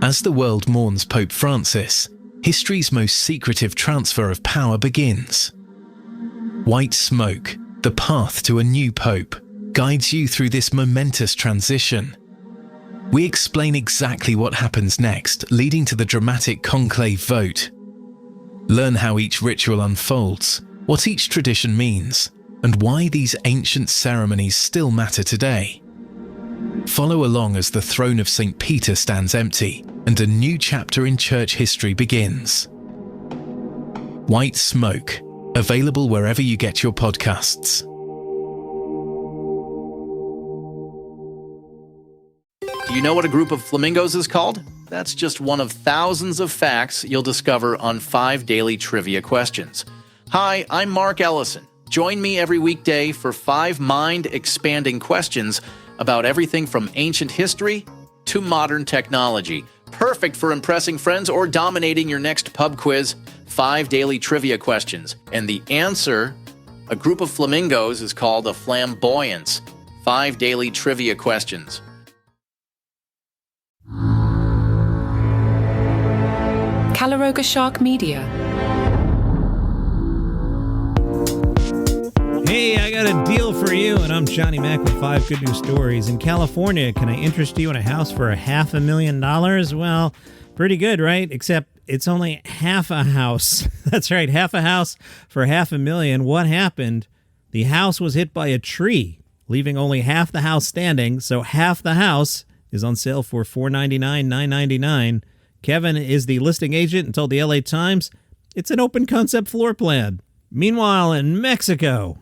As the world mourns Pope Francis, history's most secretive transfer of power begins. White Smoke, the path to a new pope, guides you through this momentous transition. We explain exactly what happens next, leading to the dramatic conclave vote. Learn how each ritual unfolds, what each tradition means, and why these ancient ceremonies still matter today. Follow along as the throne of St. Peter stands empty and a new chapter in church history begins. White Smoke, available wherever you get your podcasts. Do you know what a group of flamingos is called? That's just one of thousands of facts you'll discover on 5 daily trivia questions. Hi, I'm Mark Ellison. Join me every weekday for 5 mind-expanding questions about everything from ancient history to modern technology. Perfect for impressing friends or dominating your next pub quiz. 5 daily trivia questions. And the answer, a group of flamingos, is called a flamboyance. 5 daily trivia questions. Caloroga Shark Media. Hey, I got a deal for you, and I'm Johnny Mac with 5 good news stories. In California, can I interest you in a house for $500,000? Well, pretty good, right? Except it's only half a house. That's right, half a house for $500,000. What happened? The house was hit by a tree, leaving only half the house standing, so half the house is on sale for $499, $999. Kevin is the listing agent and told the LA Times it's an open concept floor plan. Meanwhile, in Mexico,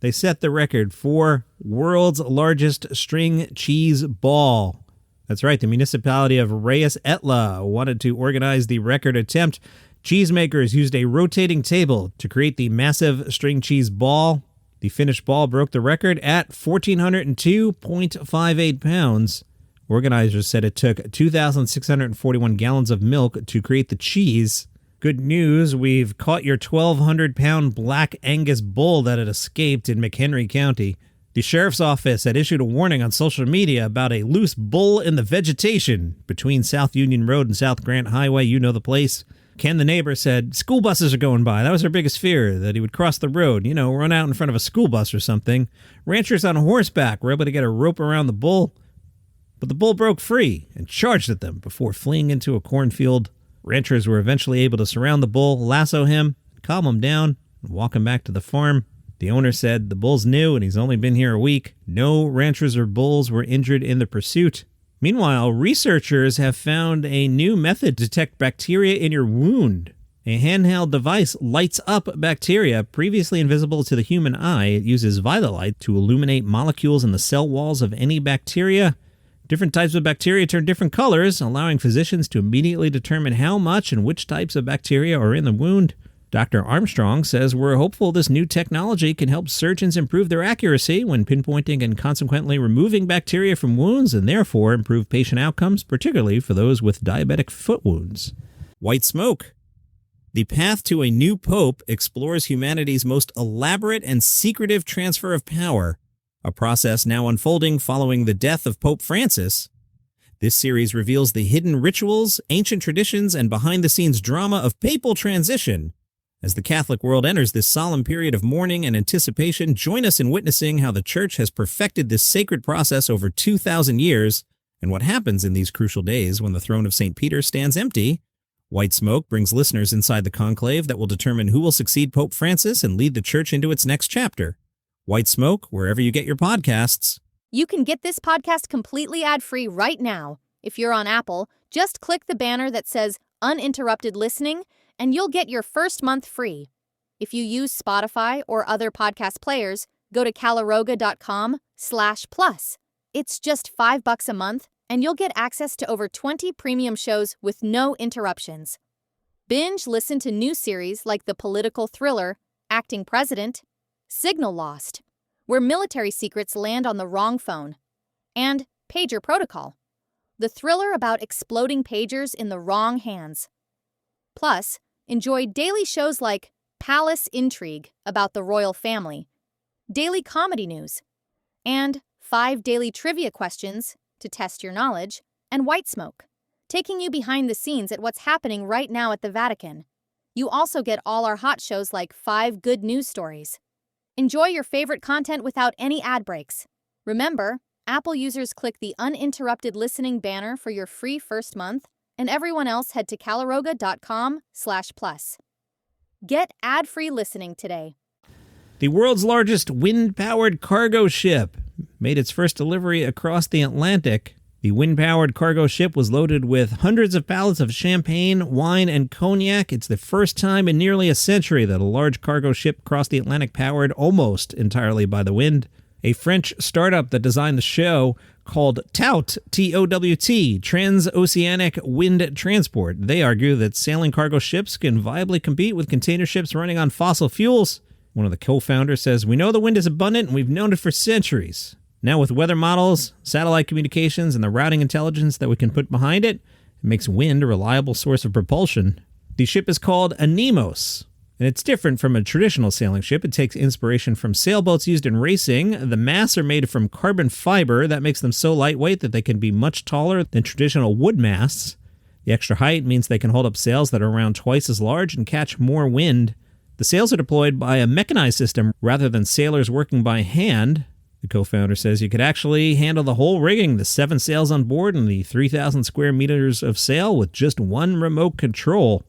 they set the record for world's largest string cheese ball. That's right, the municipality of Reyes Etla wanted to organize the record attempt. Cheesemakers used a rotating table to create the massive string cheese ball. The finished ball broke the record at 1,402.58 pounds. Organizers said it took 2,641 gallons of milk to create the cheese. Good news, we've caught your 1,200-pound black Angus bull that had escaped in McHenry County. The sheriff's office had issued a warning on social media about a loose bull in the vegetation between South Union Road and South Grant Highway. You know the place. Ken, the neighbor, said school buses are going by. That was our biggest fear, that he would cross the road, run out in front of a school bus or something. Ranchers on horseback were able to get a rope around the bull, but the bull broke free and charged at them before fleeing into a cornfield. Ranchers were eventually able to surround the bull, lasso him, calm him down, and walk him back to the farm. The owner said the bull's new and he's only been here a week. No ranchers or bulls were injured in the pursuit. Meanwhile, researchers have found a new method to detect bacteria in your wound. A handheld device lights up bacteria previously invisible to the human eye. It uses violet light to illuminate molecules in the cell walls of any bacteria. Different types of bacteria turn different colors, allowing physicians to immediately determine how much and which types of bacteria are in the wound. Dr. Armstrong says we're hopeful this new technology can help surgeons improve their accuracy when pinpointing and consequently removing bacteria from wounds and therefore improve patient outcomes, particularly for those with diabetic foot wounds. White Smoke. The path to a new pope explores humanity's most elaborate and secretive transfer of power, a process now unfolding following the death of Pope Francis. This series reveals the hidden rituals, ancient traditions, and behind-the-scenes drama of papal transition. As the Catholic world enters this solemn period of mourning and anticipation, join us in witnessing how the Church has perfected this sacred process over 2,000 years, and what happens in these crucial days when the throne of St. Peter stands empty. White Smoke brings listeners inside the conclave that will determine who will succeed Pope Francis and lead the Church into its next chapter. White Smoke, wherever you get your podcasts. You can get this podcast completely ad-free right now. If you're on Apple, just click the banner that says Uninterrupted Listening, and you'll get your first month free. If you use Spotify or other podcast players, go to caloroga.com/plus. It's just $5 a month, and you'll get access to over 20 premium shows with no interruptions. Binge listen to new series like the political thriller Acting President, Signal Lost, where military secrets land on the wrong phone, and Pager Protocol, the thriller about exploding pagers in the wrong hands. Plus, enjoy daily shows like Palace Intrigue about the royal family, daily comedy news, and 5 daily trivia questions to test your knowledge, and White Smoke, taking you behind the scenes at what's happening right now at the Vatican. You also get all our hot shows like 5 Good News Stories. Enjoy your favorite content without any ad breaks. Remember, Apple users click the uninterrupted listening banner for your free first month, and everyone else head to caloroga.com/plus. Get ad-free listening today. The world's largest wind-powered cargo ship made its first delivery across the Atlantic. The wind-powered cargo ship was loaded with hundreds of pallets of champagne, wine, and cognac. It's the first time in nearly a century that a large cargo ship crossed the Atlantic powered almost entirely by the wind. A French startup that designed the show called TOWT, T-O-W-T, Transoceanic Wind Transport. They argue that sailing cargo ships can viably compete with container ships running on fossil fuels. One of the co-founders says, "We know the wind is abundant and we've known it for centuries. Now with weather models, satellite communications, and the routing intelligence that we can put behind it, it makes wind a reliable source of propulsion." The ship is called a Nemos, and it's different from a traditional sailing ship. It takes inspiration from sailboats used in racing. The masts are made from carbon fiber. That makes them so lightweight that they can be much taller than traditional wood masts. The extra height means they can hold up sails that are around twice as large and catch more wind. The sails are deployed by a mechanized system rather than sailors working by hand. The co-founder says you could actually handle the whole rigging, the 7 sails on board and the 3,000 square meters of sail with just one remote control.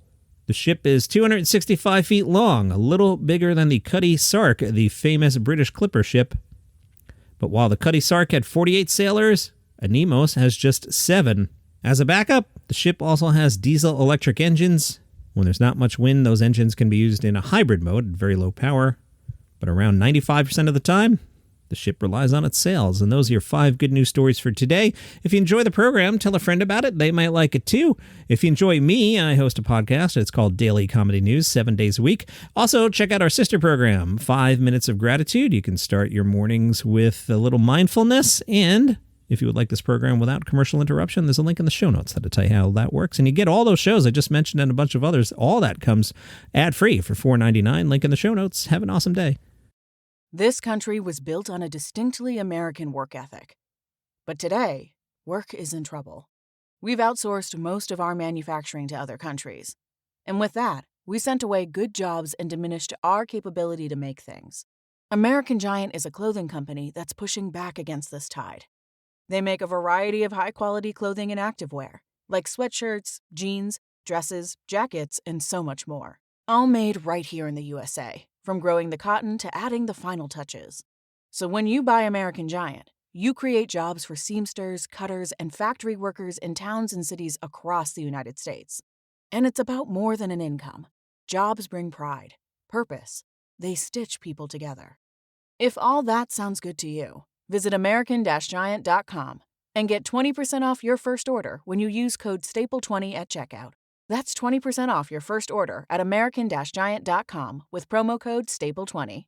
The ship is 265 feet long, a little bigger than the Cutty Sark, the famous British clipper ship. But while the Cutty Sark had 48 sailors, a Nemos has just 7. As a backup, the ship also has diesel-electric engines. When there's not much wind, those engines can be used in a hybrid mode at very low power. But around 95% of the time, the ship relies on its sails. And those are your 5 good news stories for today. If you enjoy the program, tell a friend about it. They might like it too. If you enjoy me, I host a podcast. It's called Daily Comedy News, 7 days a week. Also, check out our sister program, 5 Minutes of Gratitude. You can start your mornings with a little mindfulness. And if you would like this program without commercial interruption, there's a link in the show notes that'll tell you how that works. And you get all those shows I just mentioned and a bunch of others. All that comes ad-free for $4.99. Link in the show notes. Have an awesome day. This country was built on a distinctly American work ethic. But today, work is in trouble. We've outsourced most of our manufacturing to other countries. And with that, we sent away good jobs and diminished our capability to make things. American Giant is a clothing company that's pushing back against this tide. They make a variety of high-quality clothing and activewear, like sweatshirts, jeans, dresses, jackets, and so much more. All made right here in the USA. From growing the cotton to adding the final touches. So when you buy American Giant, you create jobs for seamsters, cutters, and factory workers in towns and cities across the United States. And it's about more than an income. Jobs bring pride, purpose. They stitch people together. If all that sounds good to you, visit American-Giant.com and get 20% off your first order when you use code STAPLE20 at checkout. That's 20% off your first order at American-Giant.com with promo code STAPLE20.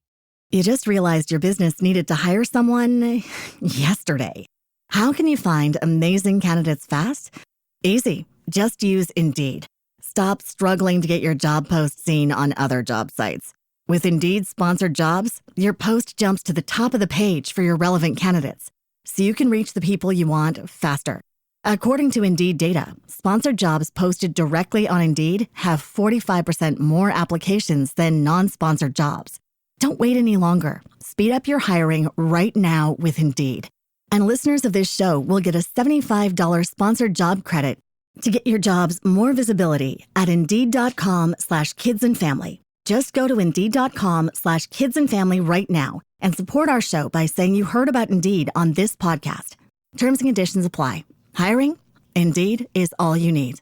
You just realized your business needed to hire someone yesterday. How can you find amazing candidates fast? Easy. Just use Indeed. Stop struggling to get your job post seen on other job sites. With Indeed sponsored jobs, your post jumps to the top of the page for your relevant candidates, so you can reach the people you want faster. According to Indeed data, sponsored jobs posted directly on Indeed have 45% more applications than non-sponsored jobs. Don't wait any longer. Speed up your hiring right now with Indeed. And listeners of this show will get a $75 sponsored job credit to get your jobs more visibility at Indeed.com/kidsandfamily. Just go to Indeed.com/kidsandfamily right now and support our show by saying you heard about Indeed on this podcast. Terms and conditions apply. Hiring? Indeed is all you need.